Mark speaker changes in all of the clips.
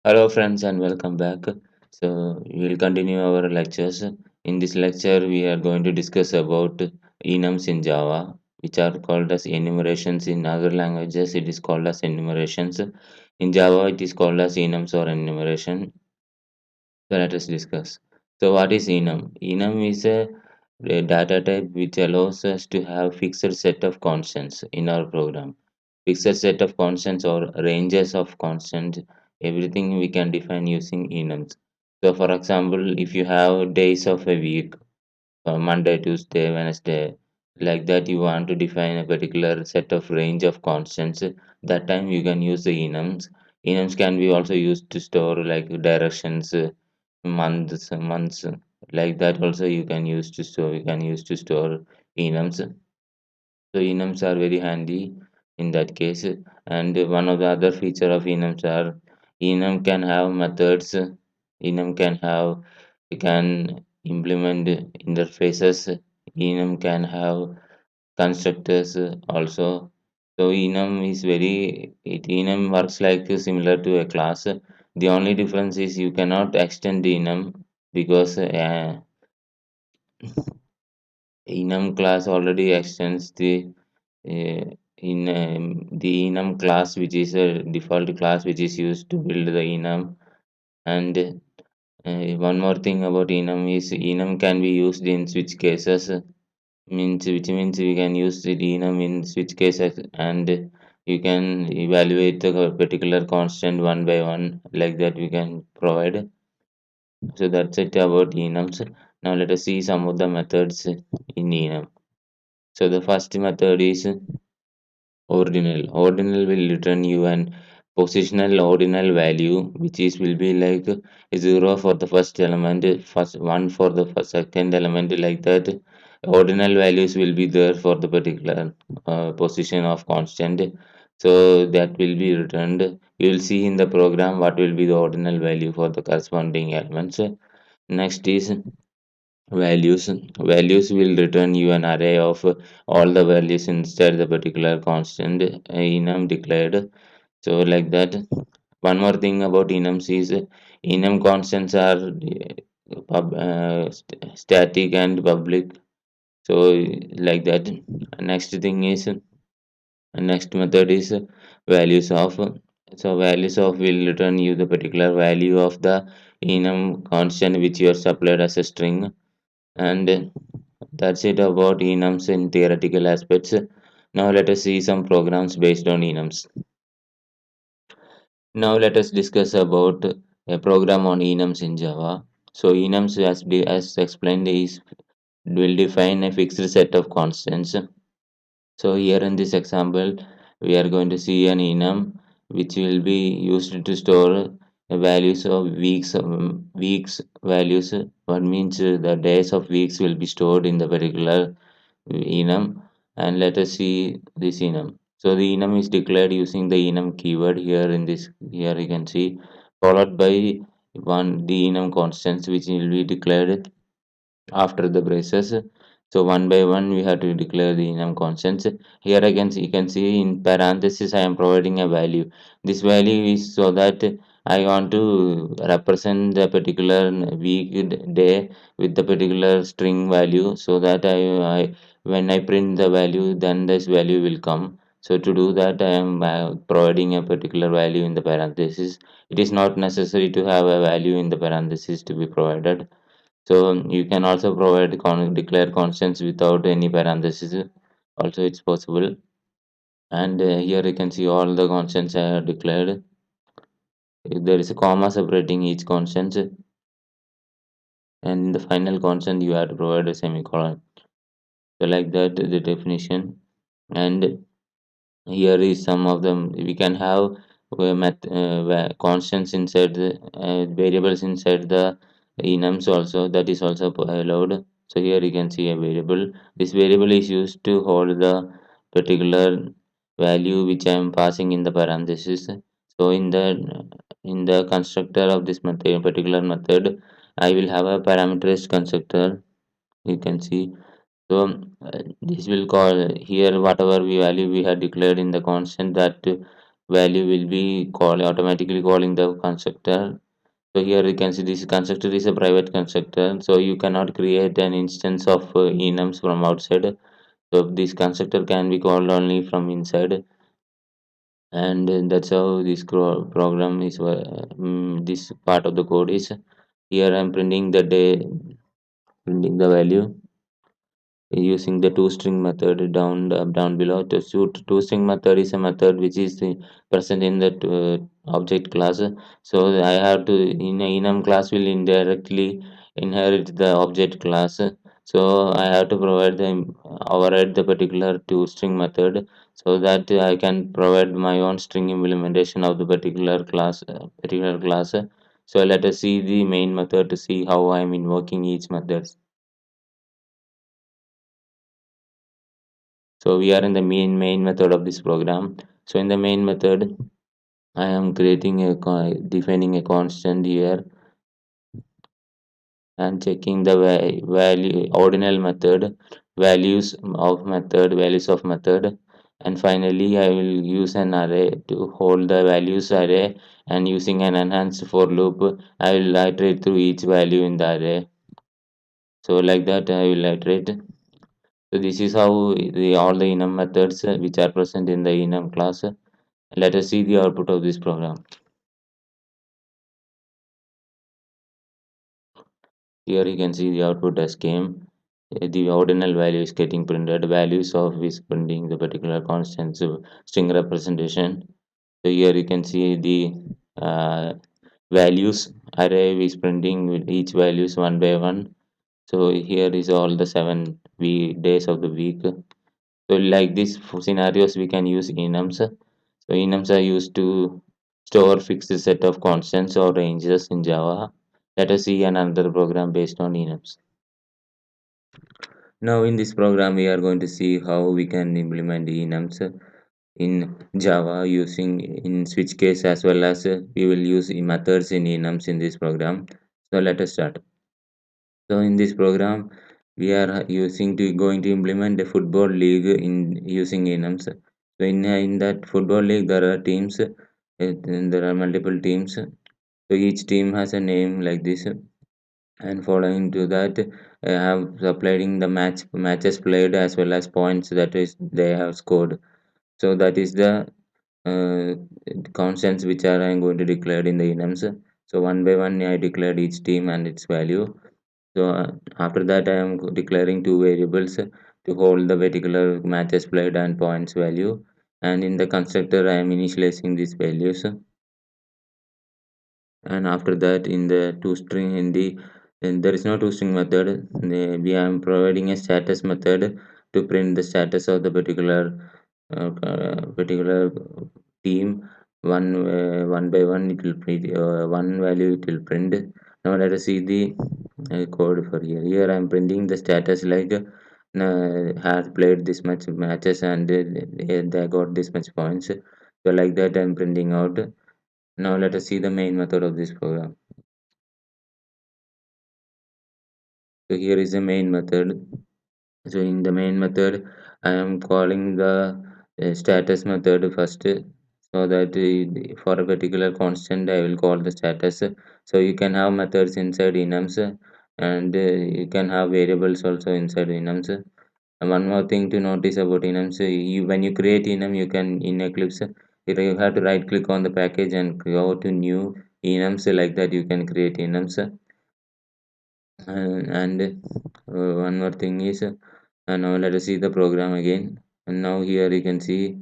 Speaker 1: Hello, friends, and welcome back. So, we will continue our lectures. In this lecture, we are going to discuss about enums in Java, which are called as enumerations. In other languages, it is called as enumerations. In Java, it is called as enums or enumeration. So, let us discuss. So, what is enum? Enum is a data type which allows us to have fixed set of constants in our program. Fixed set of constants or ranges of constants, everything we can define using enums. So, for example, if you have days of a week, Monday, Tuesday, Wednesday, like that, you want to define a particular set of range of constants, that time you can use the enums. Enums can be also used to store like directions, months, like that. Also, you can use to store enums. So enums are very handy in that case. And one of the other feature of enums are enum can have methods. Enum can implement interfaces. Enum can have constructors also. So enum works like similar to a class. The only difference is you cannot extend enum because enum class already extends uh, the enum class, which is a default class which is used to build the enum. And one more thing about enum is enum can be used in switch cases, which means we can use the enum in switch cases, and you can evaluate the particular constant one by one, like that we can provide. So that's it about enums. Now let us see some of the methods in enum. So the first method is ordinal. Ordinal will return you an positional ordinal value, which is will be like zero for the first element, first one for the second element, like that. Ordinal values will be there for the particular position of constant. So that will be returned. You will see in the program what will be the ordinal value for the corresponding elements. Next is values. Values will return you an array of all the values inside the particular constant enum declared. So like that. One more thing about enums is enum constants are static and public. So like that. Next thing is next method is values of. So values of will return you the particular value of the enum constant which you are supplied as a string. And that's it about enums in theoretical aspects. Now let us see some programs based on enums. Now let us discuss about a program on enums in Java. So enums, as explained, is will define a fixed set of constants. So here in this example, we are going to see an enum which will be used to store values of weeks values. What means the days of weeks will be stored in the particular enum. And let us see this enum. So the enum is declared using the enum keyword here in this. Here you can see followed by one the enum constants which will be declared after the braces. So one by one we have to declare the enum constants. Here again you can see in parenthesis I am providing a value. This value is so that I want to represent the particular day with the particular string value, so that I when I print the value, then this value will come. So to do that, I am providing a particular value in the parenthesis. It is not necessary to have a value in the parenthesis to be provided. So you can also provide declare constants without any parentheses. Also, it's possible. And here you can see all the constants I have declared. If there is a comma separating each constant, and in the final constant you have to provide a semicolon. So like that, the definition. And here is some of them. We can have constants inside the variables inside the enums also. That is also allowed. So here you can see a variable. This variable is used to hold the particular value which I am passing in the parenthesis. So in the constructor of this method, particular method, I will have a parameterized constructor. You can see. So this will call here whatever we value we have declared in the constant, that value will be automatically calling the constructor. So here you can see this constructor is a private constructor, so you cannot create an instance of enums from outside. So this constructor can be called only from inside, and that's how this program is. This part of the code is here. I'm printing the day, printing the value using the toString method down below. The toString method is a method which is present in the object class. So I have to in a enum class will indirectly inherit the object class. So I have to provide the override the particular toString method so that I can provide my own string implementation of the particular class. So let us see the main method to see how I am invoking each method. So we are in the main method of this program. So in the main method, I am creating defining a constant here and checking the value ordinal method values of method, and finally I will use an array to hold the values array, and using an enhanced for loop I will iterate through each value in the array. So like that I will iterate. So this is how all the enum methods which are present in the enum class. Let us see the output of this program. Here you can see the output as came. The ordinal value is getting printed. Values of is printing the particular constant string representation. So here you can see the values array is printing with each values one by one. So here is all the days of the week. So like this scenarios we can use enums. So enums are used to store fixed set of constants or ranges in Java. Let us see another program based on enums. Now in this program we are going to see how we can implement enums in Java using in switch case, as well as we will use methods in enums in this program. So let us start. So in this program, we are using to going to implement a football league in using enums. So in that football league, there are teams. There are multiple teams. So each team has a name like this, and following to that, I have supplying the matches played as well as points that is they have scored. So that is the uh, constants which are I'm going to declare in the enums. So one by one, I declared each team and its value. So after that, I am declaring two variables to hold the particular matches played and points value. And in the constructor, I am initializing these values. And after that, in the toString in the and there is no toString method. We are providing a status method to print the status of the particular team. One by one, it will print one value. It will print. Now let us see the code for here. Here I am printing the status like has played this much matches and they got this much points. So like that I am printing out. Now let us see the main method of this program. So here is the main method. So in the main method, I am calling the status method first, so that for a particular constant I will call the status. So you can have methods inside enums, and you can have variables also inside enums. And one more thing to notice about enums, when you create enum, you can in Eclipse, you have to right click on the package and go to new enums. Like that you can create enums. And one more thing is, now let us see the program again. And now here you can see,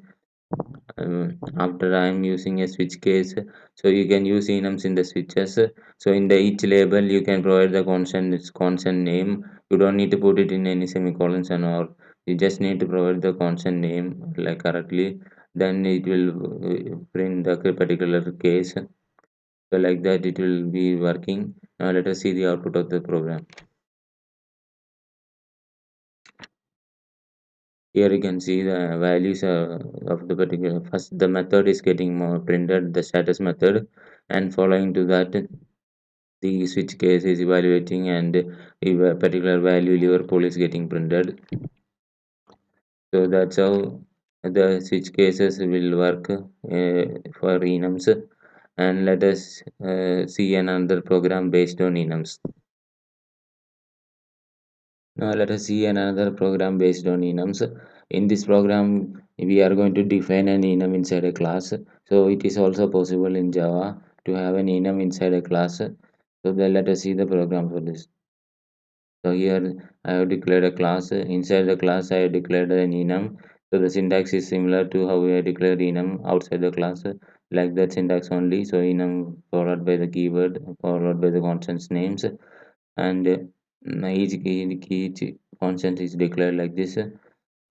Speaker 1: after I am using a switch case, so you can use enums in the switches. So in the each label you can provide the constant name. You don't need to put it in any semicolons and all. You just need to provide the constant name like correctly, then it will print the particular case. So like that it will be working. Now let us see the output of the program. Here you can see the values of the particular first the method is getting more printed, the status method, and following to that the switch case is evaluating, and if a particular value Liverpool is getting printed. So that's how the switch cases will work for enums, and let us see another program based on enums. Now let us see another program based on enums. In this program, we are going to define an enum inside a class. So it is also possible in Java to have an enum inside a class. So then let us see the program for this. So here I have declared a class. Inside the class, I have declared an enum. So the syntax is similar to how we have declared enum outside the class, like that syntax only. So enum followed by the keyword, followed by the constants names, and each constant is declared like this,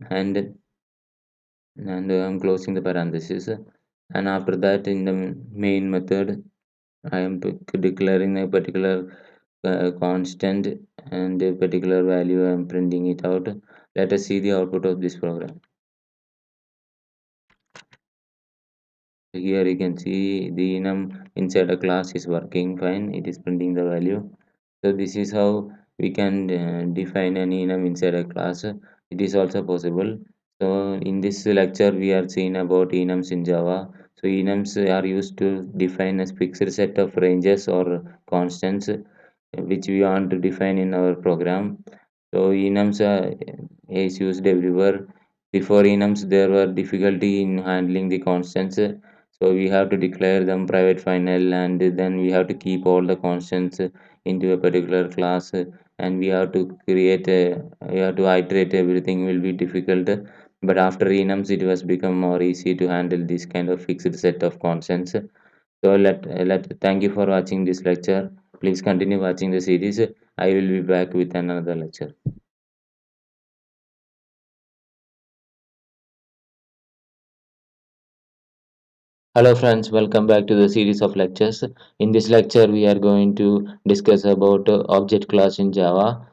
Speaker 1: and I'm closing the parenthesis, and after that in the main method I am declaring a particular constant and a particular value. I am printing it out. Let us see the output of this program. Here you can see the enum inside a class is working fine. It is printing the value. So this is how we can define an enum inside a class. It is also possible. So in this lecture we are seeing about enums in Java. So enums are used to define a fixed set of ranges or constants which we want to define in our program. So enums is used everywhere. Before enums, there were difficulty in handling the constants. So we have to declare them private final, and then we have to keep all the constants into a particular class, and we have to iterate everything will be difficult. But after enums, it was become more easy to handle this kind of fixed set of constants. So let thank you for watching this lecture. Please continue watching the series. I will be back with another lecture. Hello friends, welcome back to the series of lectures. In this lecture, we are going to discuss about object class in Java.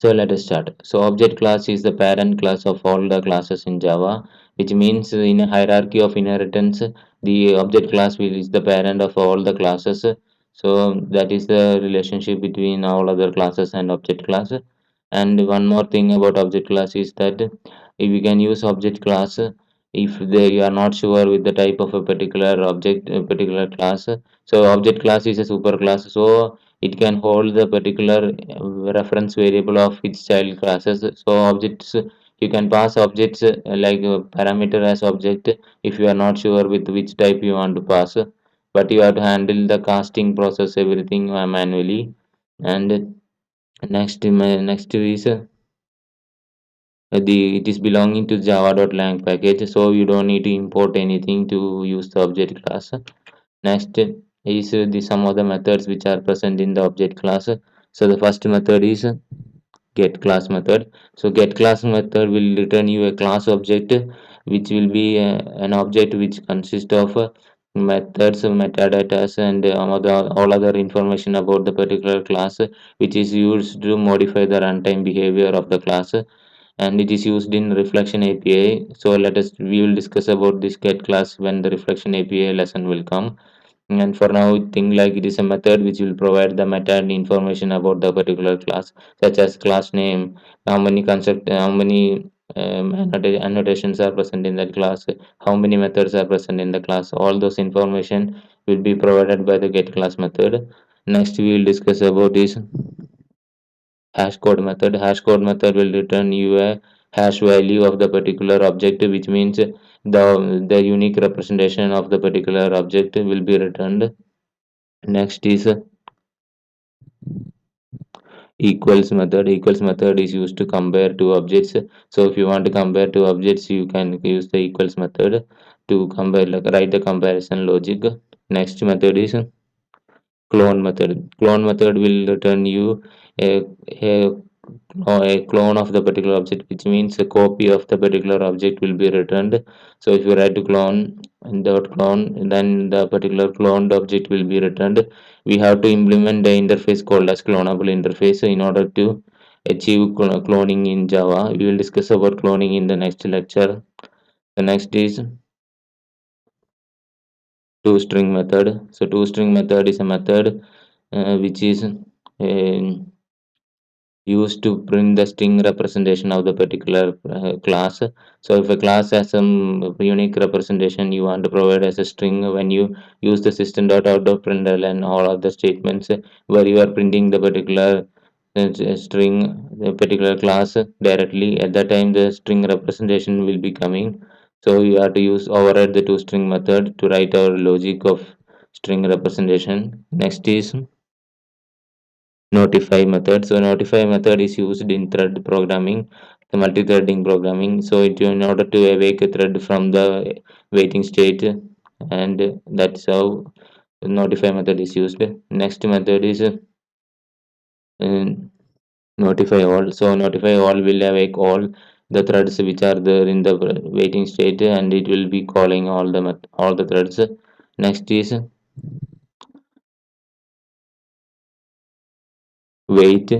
Speaker 1: So let us start. So object class is the parent class of all the classes in Java, which means in a hierarchy of inheritance, the object class will is the parent of all the classes. So that is the relationship between all other classes and object class. And one more thing about object class is that if we can use object class if they you are not sure with the type of a particular object, a particular class. So object class is a super class. So it can hold the particular reference variable of its child classes. So objects you can pass objects like parameter as object if you are not sure with which type you want to pass, but you have to handle the casting process everything manually. And next is the it is belonging to java.lang package, so you don't need to import anything to use the object class. Next is the some of the methods which are present in the object class. So the first method is get class method. So get class method will return you a class object which will be an object which consists of methods, metadata, and all other information about the particular class, which is used to modify the runtime behavior of the class, and it is used in reflection API. So let us we will discuss about this get class when the reflection API lesson will come. And for now think like it is a method which will provide the meta information about the particular class, such as class name, how many annotations are present in that class, how many methods are present in the class. All those information will be provided by the get class method. Next we will discuss about is hash code method. Hash code method will return you a hash value of the particular object, which means the unique representation of the particular object will be returned. Next is equals method. Equals method is used to compare two objects. So if you want to compare two objects, you can use the equals method to compare, like write the comparison logic. Next method is clone method. Clone method will return you a, a, a clone of the particular object, which means a copy of the particular object will be returned. So if you write to clone and dot clone, then the particular cloned object will be returned. We have to implement the interface called as clonable interface in order to achieve cloning in Java. We will discuss about cloning in the next lecture. The next is toString method. So toString method is a method which is used to print the string representation of the particular class. So if a class has some unique representation you want to provide as a string, when you use the system dot out of println and all of the statements where you are printing the particular string, the particular class directly, at that time the string representation will be coming. So you have to use override the toString method to write our logic of string representation. Next is notify method. So notify method is used in thread programming, the multi-threading programming. So it in order to awake a thread from the waiting state, and that's how notify method is used. Next method is uh, notify all. So notify all will awake all the threads which are there in the waiting state, and it will be calling all the threads. Next is wait.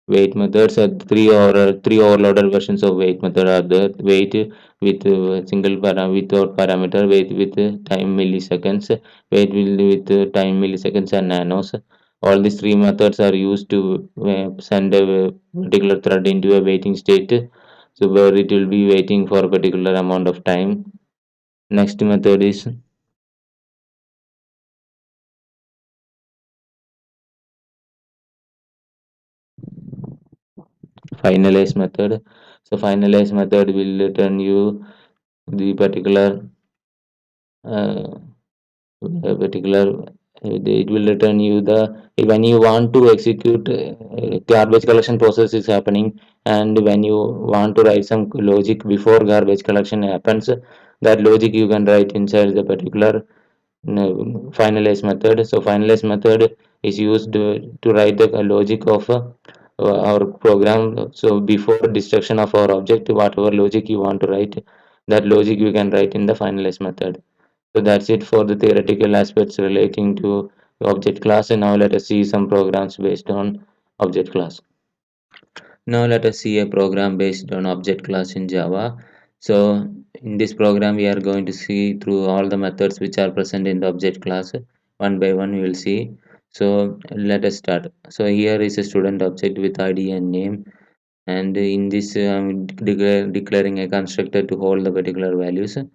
Speaker 1: Wait methods are three overloaded versions of wait method are there. Wait with without parameter, wait with time milliseconds, wait with time milliseconds and nanos. All these three methods are used to send a particular thread into a waiting state, so where it will be waiting for a particular amount of time. Next method is finalize method. So finalize method will return you the uh, particular it will return you the when you want to execute garbage collection process is happening, and when you want to write some logic before garbage collection happens, that logic you can write inside the particular finalize method. So finalize method is used to write the logic of our program. So before destruction of our object, whatever logic you want to write, that logic you can write in the finalize method. So that's it for the theoretical aspects relating to object class. And now let us see some programs based on object class. Now let us see a program based on object class in Java. So in this program we are going to see through all the methods which are present in the object class. One by one we will see. So let us start. So here is a student object with ID and name, and in this I'm declaring a constructor to hold the particular values, to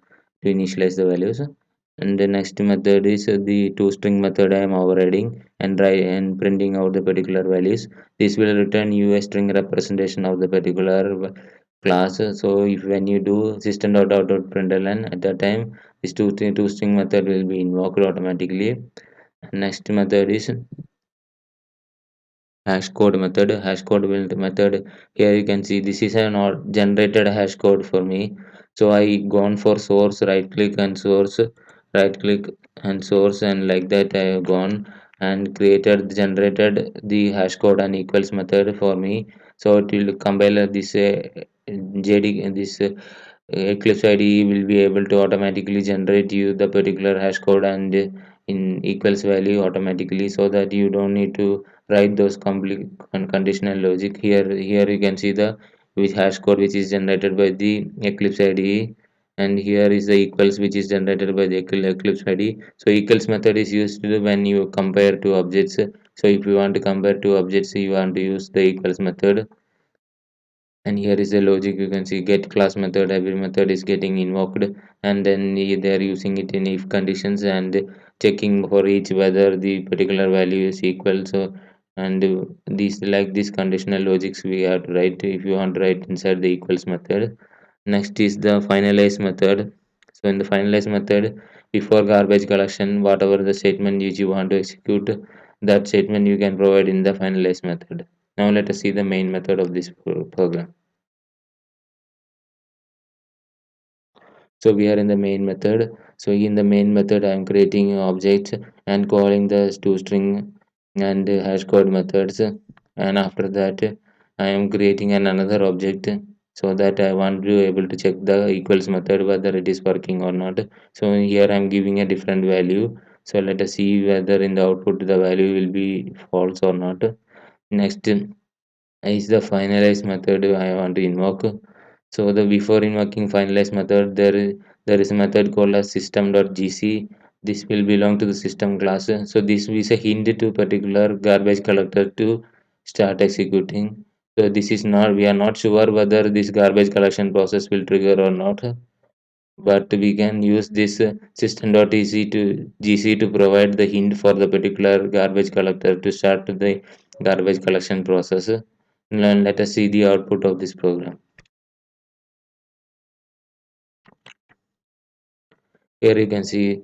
Speaker 1: initialize the values. And the next method is the toString method I am overriding and write and printing out the particular values. This will return you a string representation of the particular class. So if when you do system.out.println, at that time this toString method will be invoked automatically. Next method is hash code method. Hash code will method, here you can see this is an generated hash code for me. So I gone for source, right click and source, right click and source, and like that I have gone and created generated the hash code and equals method for me. So it will compile this jd this Eclipse IDE will be able to automatically generate you the particular hash code and in equals value automatically, so that you don't need to write those complete conditional logic. Here you can see the which hash code which is generated by the Eclipse IDE, and here is the equals which is generated by the Eclipse IDE. So equals method is used when you compare two objects. So if you want to compare two objects, you want to use the equals method. And here is the logic, you can see get class method, every method is getting invoked, and then they are using it in if conditions and checking for each whether the particular value is equal. So and these like these conditional logics we have to write if you want to write inside the equals method. Next is the finalize method. So in the finalize method, before garbage collection, whatever the statement which you want to execute, that statement you can provide in the finalize method. Now let us see the main method of this program. So we are in the main method. So in the main method I am creating objects and calling the toString and hash code methods, and after that I am creating another object, so that I want to be able to check the equals method whether it is working or not. So here I am giving a different value. So let us see whether in the output the value will be false or not. Next is the finalize method I want to invoke. So the before invoking finalize method, there is a method called as system.gc. this will belong to the system class. So this is a hint to particular garbage collector to start executing. So this is not, we are not sure whether this garbage collection process will trigger or not, but we can use this system.gc to gc to provide the hint for the particular garbage collector to start the garbage collection process. And let us see the output of this program. Here you can see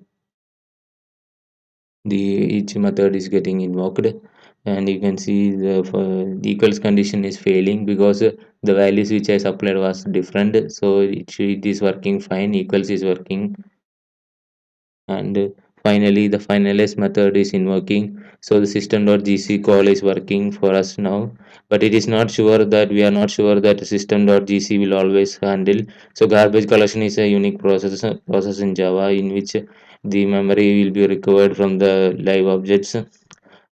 Speaker 1: the each method is getting invoked, and you can see the equals condition is failing because the values which I supplied was different, so it is working fine, equals is working. And finally the finalize method is invoking, so the system.gc call is working for us now, but it is not sure that we are not sure that system.gc will always handle. So garbage collection is a unique process in java in which the memory will be recovered from the live objects.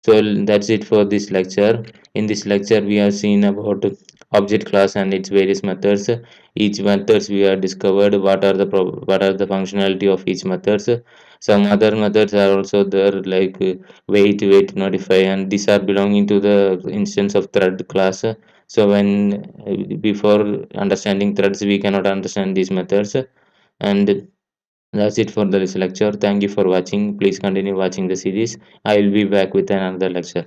Speaker 1: So that's it for this lecture. In this lecture, we have seen about object class and its various methods. Each methods we have discovered what are the functionality of each methods. Some other methods are also there like wait, notify, and these are belonging to the instance of thread class. So when before understanding threads, we cannot understand these methods. And that's it for this lecture. Thank you for watching. Please continue watching the series. I will be back with another lecture.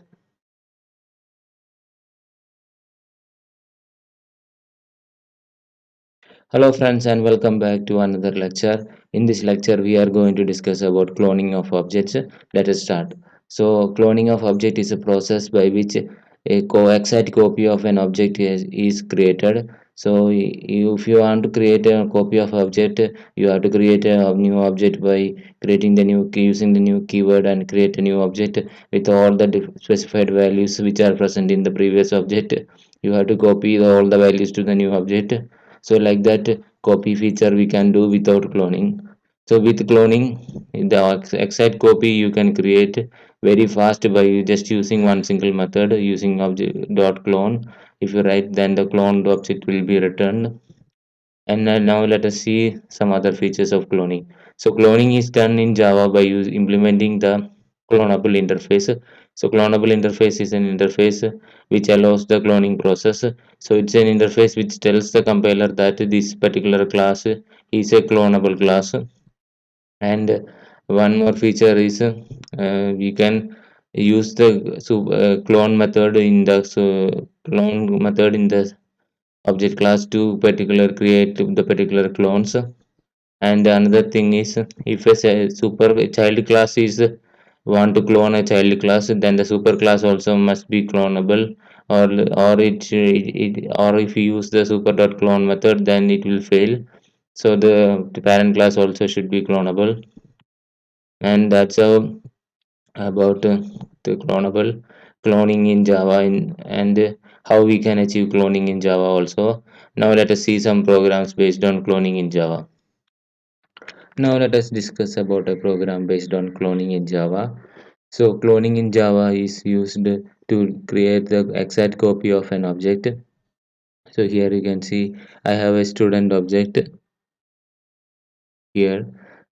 Speaker 1: Hello friends and welcome back to another lecture. In this lecture we are going to discuss about cloning of objects. Let us start. So cloning of object is a process by which a exact copy of an object is created. So if you want to create a copy of object, you have to create a new object by creating the new key using the new keyword and create a new object with all the specified values which are present in the previous object. You have to copy all the values to the new object, so like that copy feature we can do without cloning. So with cloning, the exact copy you can create very fast by just using one single method using object dot clone. If you write, then the cloned object will be returned. And now let us see some other features of cloning. So cloning is done in Java by implementing the clonable interface. So clonable interface is an interface which allows the cloning process. So it's an interface which tells the compiler that this particular class is a clonable class. And one more feature is we can use the clone method in the clone method in the object class to particular create the particular clones. And another thing is, if a super child class is want to clone a child class, then the super class also must be clonable, or if you use the super dot clone method, then it will fail. So the parent class also should be clonable. And that's how about the cloning in Java and how we can achieve cloning in Java also. Now let us see some programs based on cloning in Java. Now let us discuss about a program based on cloning in Java. So cloning in Java is used to create the exact copy of an object. So here you can see I have a student object here,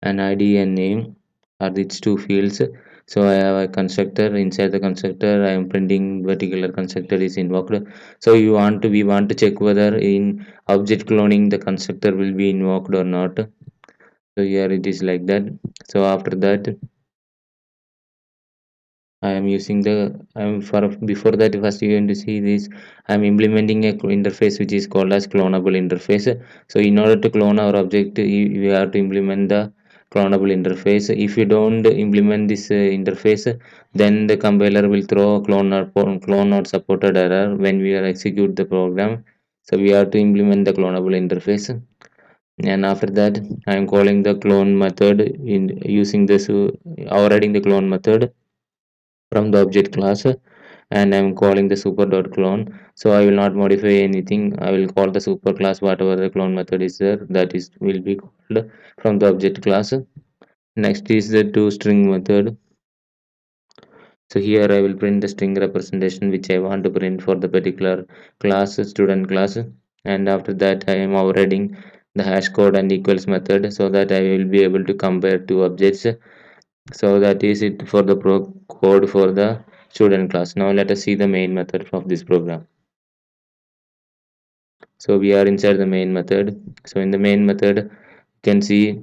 Speaker 1: an ID and name are its two fields. So I have a constructor. Inside the constructor I am printing particular constructor is invoked. So we want to check whether in object cloning the constructor will be invoked or not. So here it is like that. So after that I am using the I'm for before that first you going to see this. I'm implementing a interface which is called as clonable interface. So in order to clone our object, you have to implement the clonable interface. If you don't implement this interface, then the compiler will throw clone not supported error when we are execute the program. So we have to implement the clonable interface. And after that, I am calling the clone method in using this overriding the clone method from the object class, and I'm calling the super dot clone. So I will not modify anything. I will call the super class whatever the clone method is there, that is will be called from the object class. Next is the toString method. So here I will print the string representation which I want to print for the particular class, student class. And after that I am overriding the hash code and equals method so that I will be able to compare two objects. So that is it for the code for the student class. Now let us see the main method of this program. So we are inside the main method. So in the main method, you can see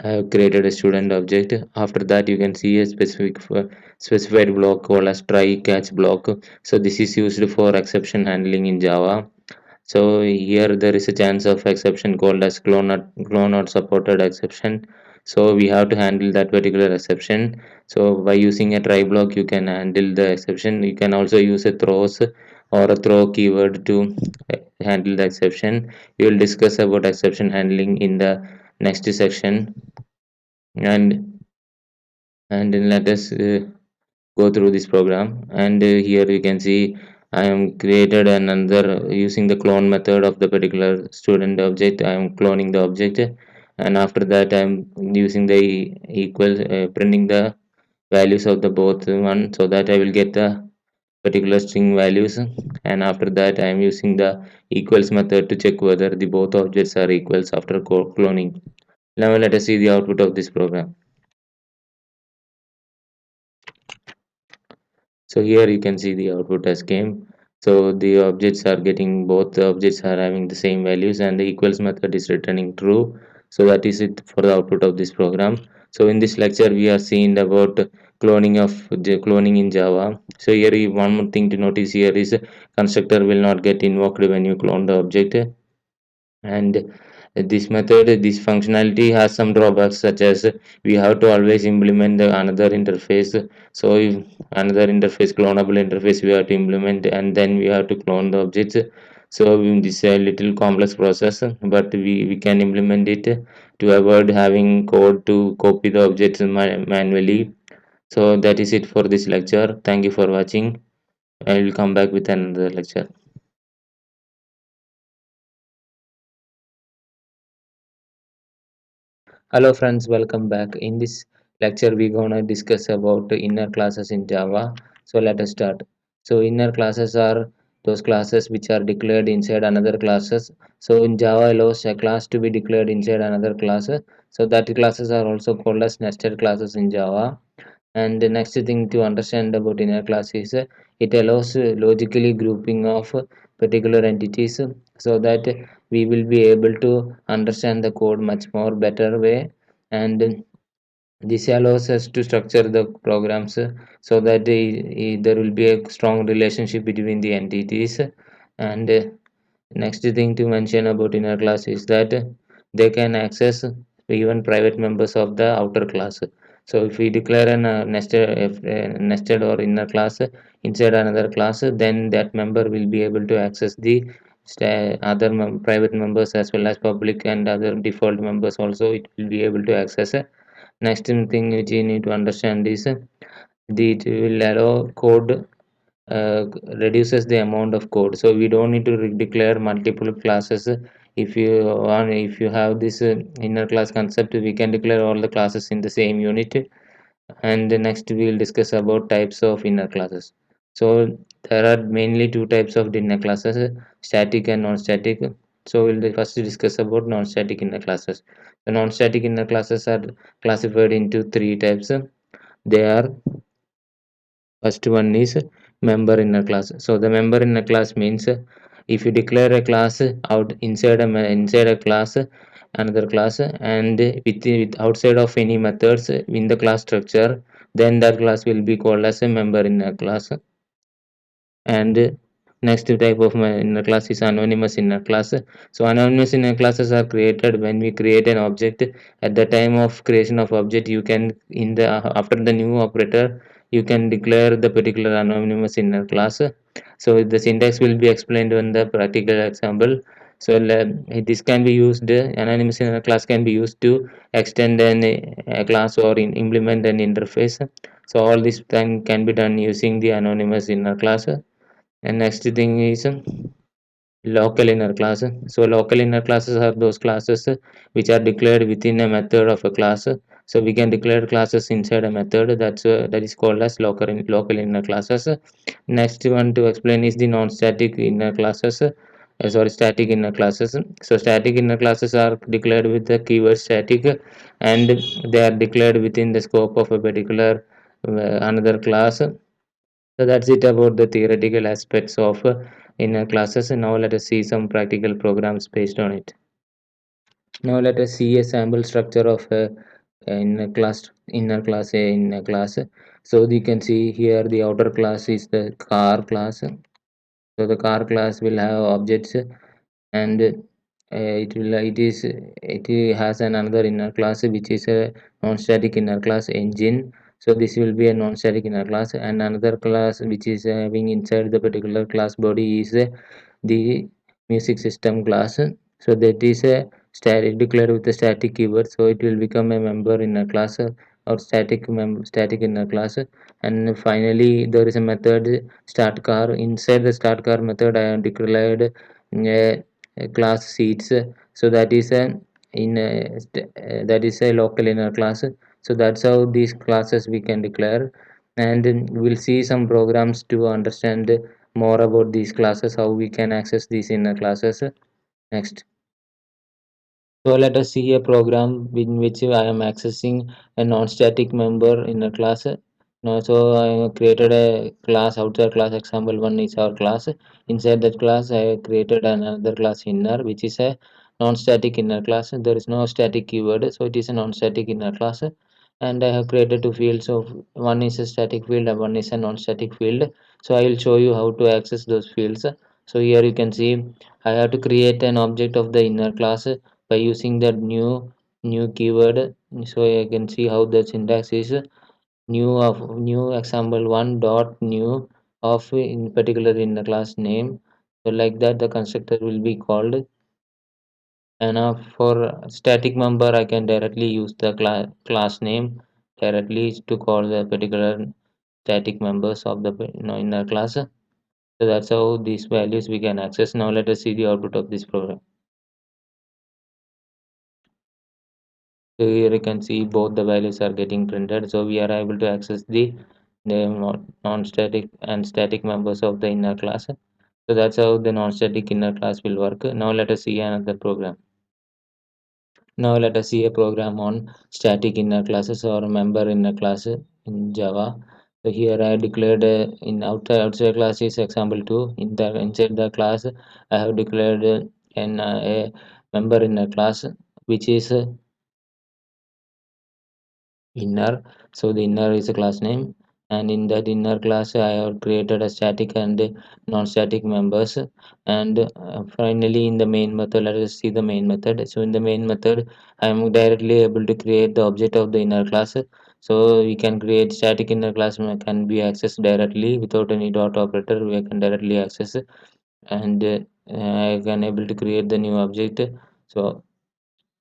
Speaker 1: I have created a student object. After that, you can see a specified block called as try catch block. So this is used for exception handling in Java. So here there is a chance of exception called as clone not supported exception. So we have to handle that particular exception. So by using a try block, you can handle the exception. You can also use a throws or a throw keyword to handle the exception. We will discuss about exception handling in the next section. And and then let us go through this program. And here you can see I am created another using the clone method of the particular student object. I am cloning the object, and after that I am using the equal printing the values of the both one, so that I will get the particular string values. And after that I am using the equals method to check whether the both objects are equals after cloning. Now let us see the output of this program. So here you can see the output as came. So the objects are getting, both the objects are having the same values, and the equals method is returning true. So that is it for the output of this program. So in this lecture we are seeing about cloning in Java. So here one more thing to notice here is constructor will not get invoked when you clone the object. And this method, this functionality has some drawbacks, such as we have to always implement the another interface. So if another interface, clonable interface, we have to implement, and then we have to clone the objects. So this is a little complex process, but we can implement it to avoid having code to copy the objects manually. So that is it for this lecture. Thank you for watching. I will come back with another lecture. Hello friends, welcome back. In this lecture, we're gonna discuss about the inner classes in Java. So let us start. So inner classes are those classes which are declared inside another classes. So in Java allows a class to be declared inside another class. So that classes are also called as nested classes in Java. And the next thing to understand about inner class is it allows logically grouping of particular entities, so that we will be able to understand the code much more better way. And this allows us to structure the programs so that there will be a strong relationship between the entities. And next thing to mention about inner class is that they can access even private members of the outer class. So if we declare an nested or inner class inside another class, then that member will be able to access the other private members as well as public and other default members also. It will be able to access. Next thing which you need to understand is it will allow code, uh, reduces the amount of code, so we don't need to declare multiple classes. If you have this inner class concept, we can declare all the classes in the same unit. And next we will discuss about types of inner classes. So there are mainly two types of inner classes, static and non-static. So we'll first discuss about non-static inner classes. The non-static inner classes are classified into three types. They are, first one is member inner class. So the member inner class means if you declare a class out inside a class, another class, and with outside of any methods in the class structure, then that class will be called as a member inner class. And next type of my inner class is anonymous inner class. So anonymous inner classes are created when we create an object. At the time of creation of object, you can in the after the new operator, you can declare the particular anonymous inner class. So the syntax will be explained in the practical example. So this can be used, anonymous inner class can be used to extend a class or implement an interface. So all this can be done using the anonymous inner class. And next thing is local inner class. So local inner classes are those classes which are declared within a method of a class. So we can declare classes inside a method, that is called as local inner classes. Next one to explain is the non-static inner classes. sorry, static inner classes. So static inner classes are declared with the keyword static, and they are declared within the scope of a particular another class. So that's it about the theoretical aspects of inner classes. And now let us see some practical programs based on it. Now let us see a sample structure of a inner class. So you can see here the outer class is the car class. So the car class will have objects, and it has an another inner class which is a non-static inner class engine. So this will be a non-static inner class, and another class which is having inside the particular class body is the music system class. So that is a static declared with the static keyword, so it will become a member in a class, or static in a class. And finally there is a method start car. Inside the start car method I have declared a class seats. So that is a that is a local inner class. So that's how these classes we can declare, and we'll see some programs to understand more about these classes, how we can access these inner classes next. So let us see a program in which I am accessing a non-static member in a class. Now, so I created a class, outside class, example one is our class. Inside that class I created another class inner, which is a non-static inner class. There is no static keyword, so it is a non-static inner class. And I have created two fields, so one is a static field and one is a non-static field. So I will show you how to access those fields. So here you can see I have to create an object of the inner class by using that new keyword. So I can see how the syntax is new example one dot new of in particular in the class name. So like that the constructor will be called. And for static member I can directly use the class name directly to call the particular static members of the in the class. So that's how these values we can access. Now let us see the output of this program. So here you can see both the values are getting printed. So we are able to access the non-static and static members of the inner class. So that's how the non-static inner class will work. Now let us see another program. Now let us see a program on static inner classes or member inner class in Java. So here I declared in outside class is example 2. In the inside the class I have declared a member inner class which is inner. So the inner is a class name, and in that inner class I have created a static and non-static members. And finally in the main method, let us see the main method. So in the main method I am directly able to create the object of the inner class. So we can create static inner class can be accessed directly without any dot operator. We can directly access it, and I can able to create the new object. So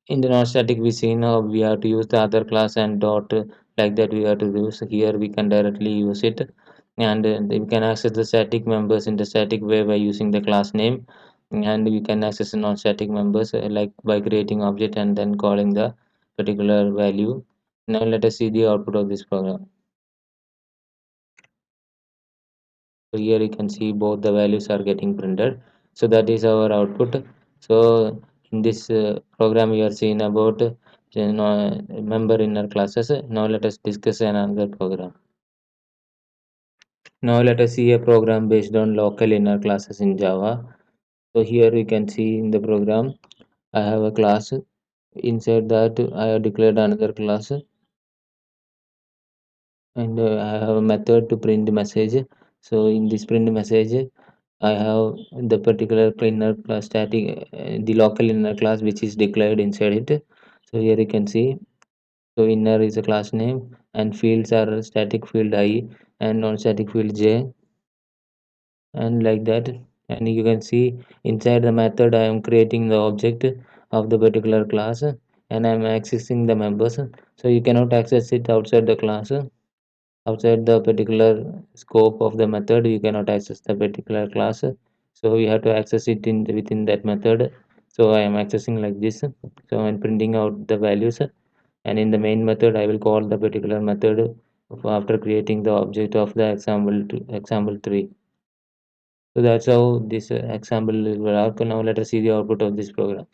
Speaker 1: in the non-static we see now we have to use the other class and dot, like that we have to use. Here we can directly use it, and we can access the static members in the static way by using the class name, and we can access the non-static members like by creating object and then calling the particular value. Now let us see the output of this program. So here you can see both the values are getting printed. So that is our output. So in this program we are seeing about member inner classes. Now let us discuss another program. Now let us see a program based on local inner classes in Java. So here you can see in the program I have a class. Inside that I have declared another class, and I have a method to print the message. So in this print message I have the particular inner class static, the local inner class which is declared inside it. So here you can see, so inner is a class name and fields are static field I and non-static field j, and like that. And you can see inside the method I am creating the object of the particular class, and I am accessing the members. So you cannot access it outside the class. Outside the particular scope of the method you cannot access the particular class, so we have to access it in within that method. So I am accessing like this. So I'm printing out the values, and in the main method I will call the particular method after creating the object of the example 3. So that's how this example will work. Now let us see the output of this program.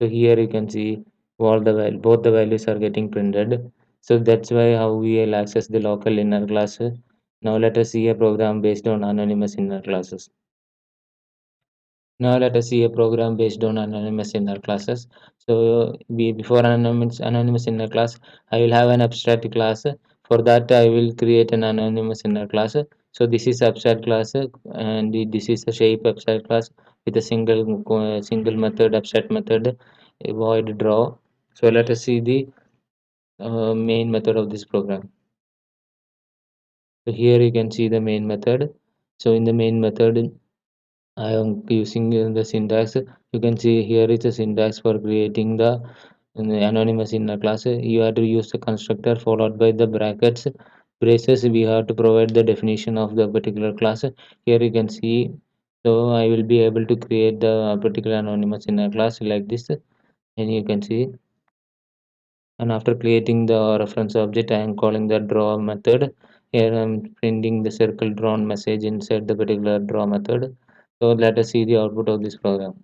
Speaker 1: So here you can see both the values are getting printed. So that's why how we will access the local inner class. Now let us see a program based on anonymous inner classes. Now let us see a program based on anonymous inner classes. So before anonymous inner class, I will have an abstract class. For that, I will create an anonymous inner class. So this is abstract class, and this is a shape abstract class with a single method, abstract method, a void draw. So let us see the main method of this program. So here you can see the main method. So in the main method, I am using the syntax. You can see here is the syntax for creating the anonymous inner class. You have to use the constructor followed by the brackets. Braces, we have to provide the definition of the particular class. Here you can see. So I will be able to create the particular anonymous inner class like this. And you can see. And after creating the reference object, I am calling the draw method. Here I am printing the circle drawn message inside the particular draw method. So let us see the output of this program.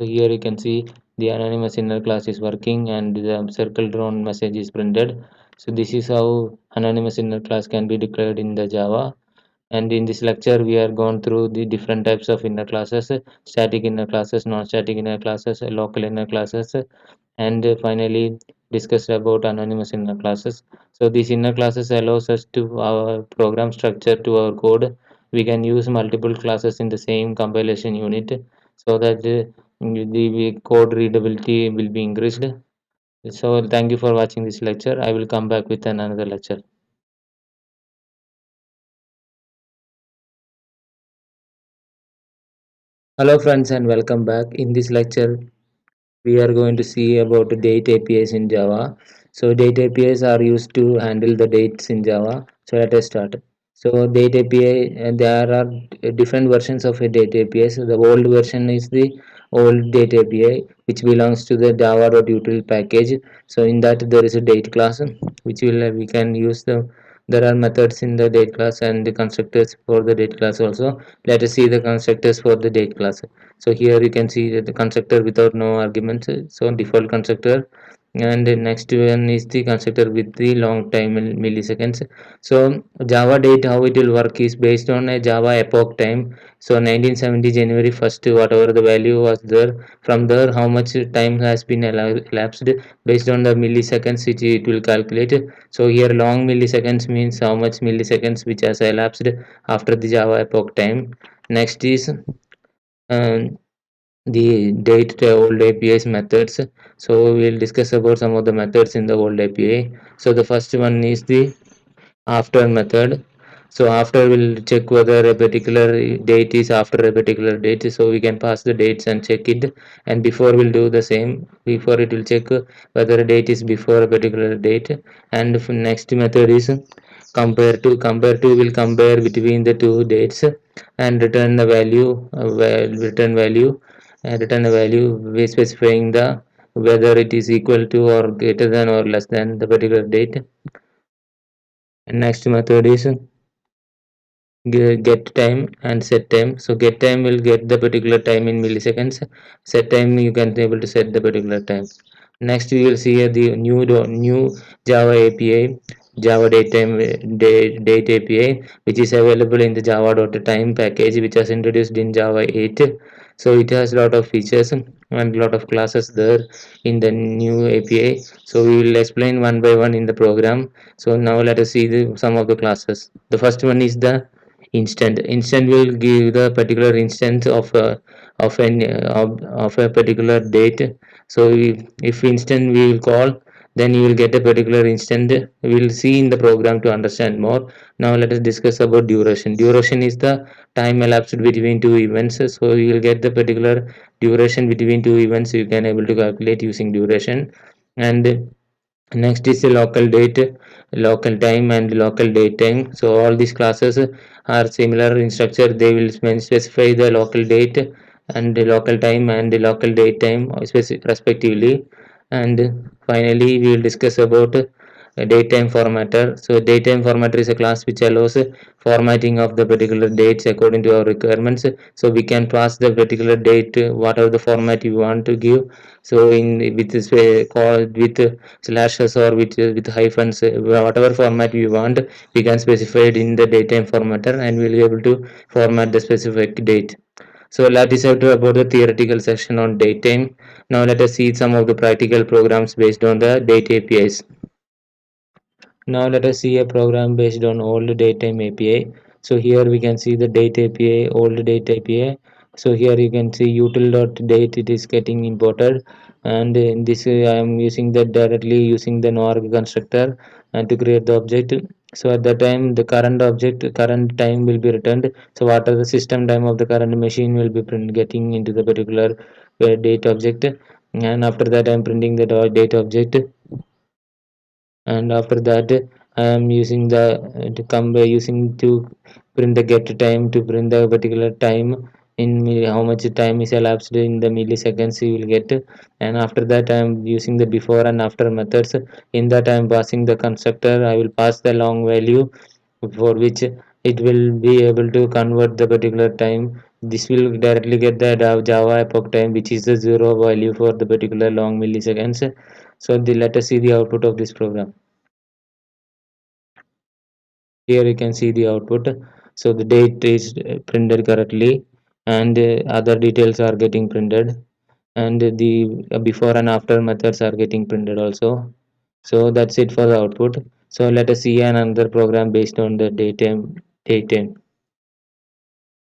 Speaker 1: So here you can see the anonymous inner class is working and the circle drawn message is printed. So this is how anonymous inner class can be declared in the Java. And in this lecture, we are gone through the different types of inner classes, static inner classes, non-static inner classes, local inner classes, and finally discussed about anonymous inner classes. So these inner classes allows us to our program structure to our code. We can use multiple classes in the same compilation unit so that the code readability will be increased. So thank you for watching this lecture. I will come back with another lecture. Hello friends and welcome back. In this lecture, we are going to see about the date APIs in Java. So date APIs are used to handle the dates in Java. So let us start. So date API, there are different versions of a date API. So the old version is the old date API, which belongs to the java.util package. So in that there is a date class, which will we can use the there are methods in the date class and the constructors for the date class also. Let us see the constructors for the date class. So here you can see that the constructor without no arguments. So default constructor, and the next one is the constructor with the long time in milliseconds. So Java date, how it will work is based on a Java epoch time. So 1970 January 1st, whatever the value was there, from there how much time has been elapsed based on the milliseconds which it will calculate. So here long milliseconds means how much milliseconds which has elapsed after the Java epoch time. Next is the date old APIs methods. So we'll discuss about some of the methods in the old API. So the first one is the after method. So after we'll check whether a particular date is after a particular date. So we can pass the dates and check it. And before we'll do the same. Before it will check whether a date is before a particular date. And next method is compare to. Compare to will compare between the two dates and return the value. Return a value specifying the whether it is equal to or greater than or less than the particular date. And next method is get time and set time. So get time will get the particular time in milliseconds. Set time you can be able to set the particular time. Next we will see the new Java API, Java date API, which is available in the java.time package, which was introduced in Java 8. So it has a lot of features and a lot of classes there in the new API. So we will explain one by one in the program. So now let us see some of the classes. The first one is the instant will give the particular instance of a particular date. So if instant we will call, then you will get a particular instant. We will see in the program to understand more. Now let us discuss about duration. Duration is the time elapsed between two events. So you will get the particular duration between two events. You can able to calculate using duration. And next is the local date, local time and local date time. So all these classes are similar in structure. They will specify the local date and the local time and the local date time respectively. And finally we will discuss about a datetime formatter. So datetime formatter is a class which allows formatting of the particular dates according to our requirements. So we can pass the particular date whatever the format you want to give. So in with this call with slashes or with hyphens, whatever format we want, we can specify it in the datetime formatter and we'll be able to format the specific date. So that is about the theoretical section on datetime. Now let us see some of the practical programs based on the date APIs. Now let us see a program based on old datetime API. So here we can see the date API, old date API. So here you can see util.date, it is getting imported, and in this I am using that directly using the NORG constructor and to create the object. So at that time the current object, current time will be returned. So what are the system time of the current machine will be getting into the particular date object, and after that I am printing the date object. And after that I am using the to come by using to print the get time to print the particular time in how much time is elapsed in the milliseconds you will get. And after that I am using the before and after methods. In that I am passing the constructor, I will pass the long value for which it will be able to convert the particular time. This will directly get the java epoch time, which is the zero value for the particular long milliseconds. So let us see the output of this program. Here you can see the output. So the date is printed correctly, and other details are getting printed, and the before and after methods are getting printed also. So that's it for the output. So let us see another program based on the datetime.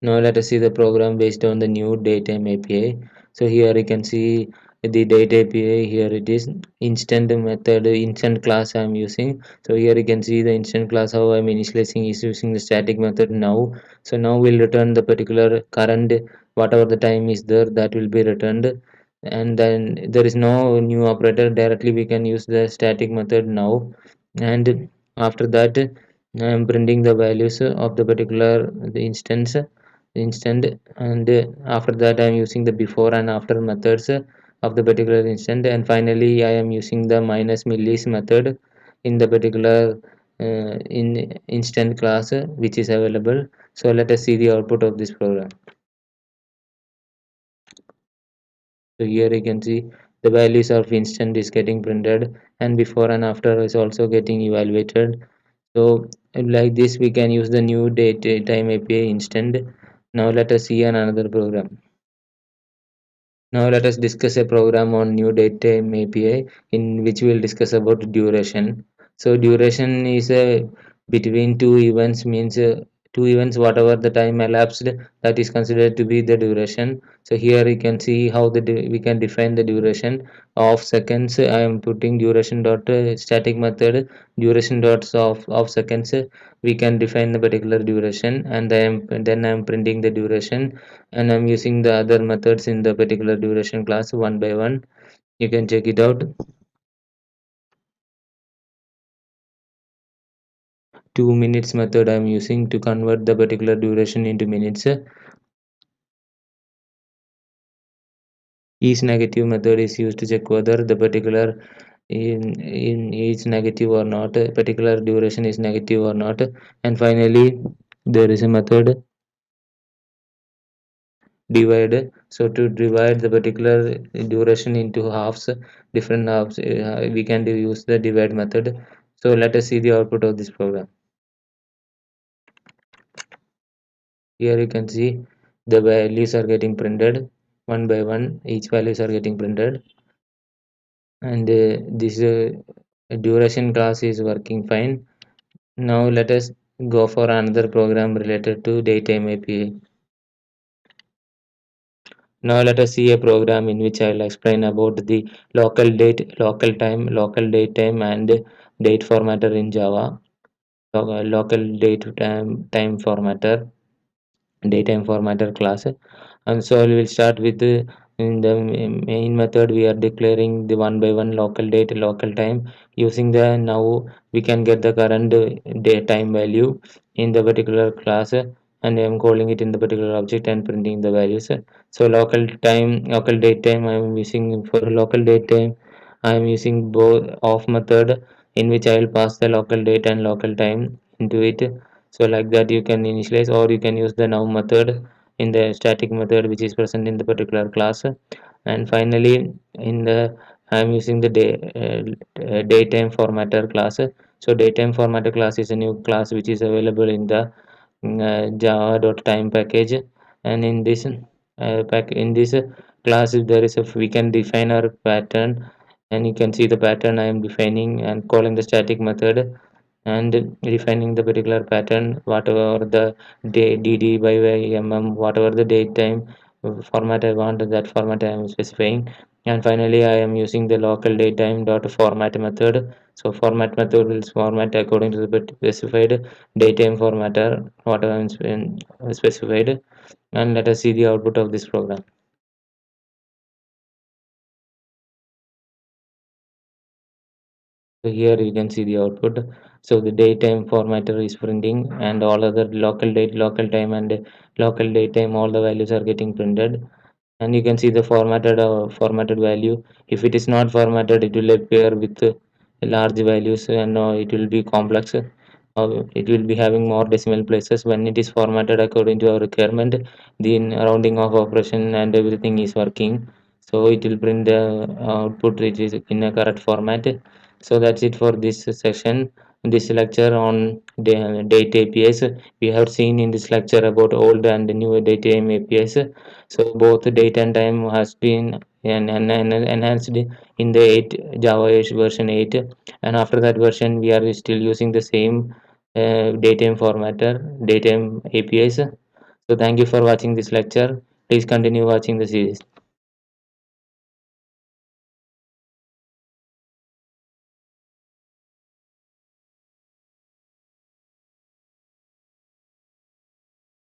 Speaker 1: Now let us see the program based on the new datetime API. So here you can see the date API. Here it is instant method, instant class I am using. So here you can see the instant class how I am initializing is using the static method now. So now we'll return the particular current whatever the time is there, that will be returned. And then there is no new operator, directly we can use the static method now. And after that I am printing the values of the particular the instant. And after that I am using the before and after methods of the particular instant. And finally I am using the minus millis method in the particular in instant class which is available. So let us see the output of this program. So here you can see the values of instant is getting printed, and before and after is also getting evaluated. So like this we can use the new date time API instant. Now let us see another program. Now let us discuss a program on new datetime API in which we will discuss about duration. So duration is a between two events, means two events whatever the time elapsed, that is considered to be the duration. So here you can see how we can define the duration of seconds. I am putting duration dot static method duration dots of seconds. We can define the particular duration, and then I am printing the duration, and I'm using the other methods in the particular duration class one by one. You can check it out. 2 minutes method I'm using to convert the particular duration into minutes. Each negative method is used to check whether the particular in is negative or not, particular duration is negative or not. And finally there is a method divide. So to divide the particular duration into halves, different halves, we can use the divide method. So let us see the output of this program. Here you can see the values are getting printed one by one, each values are getting printed, and this duration class is working fine. Now let us go for another program related to datetime API. Now let us see a program in which I will explain about the local date, local time, local date time, and date formatter in Java. Local date time formatter, daytime formatter class. And so we will start with in the main method we are declaring the one by one local date, local time. Using the now we can get the current date time value in the particular class, and I am calling it in the particular object and printing the values. So local time, local date time I am using for local date time. I am using both off method in which I will pass the local date and local time into it. So like that you can initialize, or you can use the now method in the static method which is present in the particular class. And finally in the I'm using the daytime formatter class. So daytime formatter class is a new class which is available in the java.time package. And in this class, if there is a we can define our pattern, and you can see the pattern I am defining and calling the static method and defining the particular pattern, whatever the dd by whatever the date time format I want, that format I am specifying. And finally I am using the local datetime dot format method. So format method will format according to the specified datetime formatter whatever is been specified. And let us see the output of this program. So here you can see the output. So the datetime formatter is printing, and all other local date, local time, and local datetime, all the values are getting printed. And you can see the formatted value. If it is not formatted, it will appear with large values, and it will be complex. It will be having more decimal places. When it is formatted according to our requirement, the rounding off operation and everything is working, so it will print the output which is in a correct format. So that's it for this session, this lecture on date APIs. We have seen in this lecture about old and new datetime APIs. So both date and time has been enhanced in the 8 Java 8 version 8, and after that version we are still using the same datetime formatter, datetime APIs. So thank you for watching this lecture. Please continue watching the series.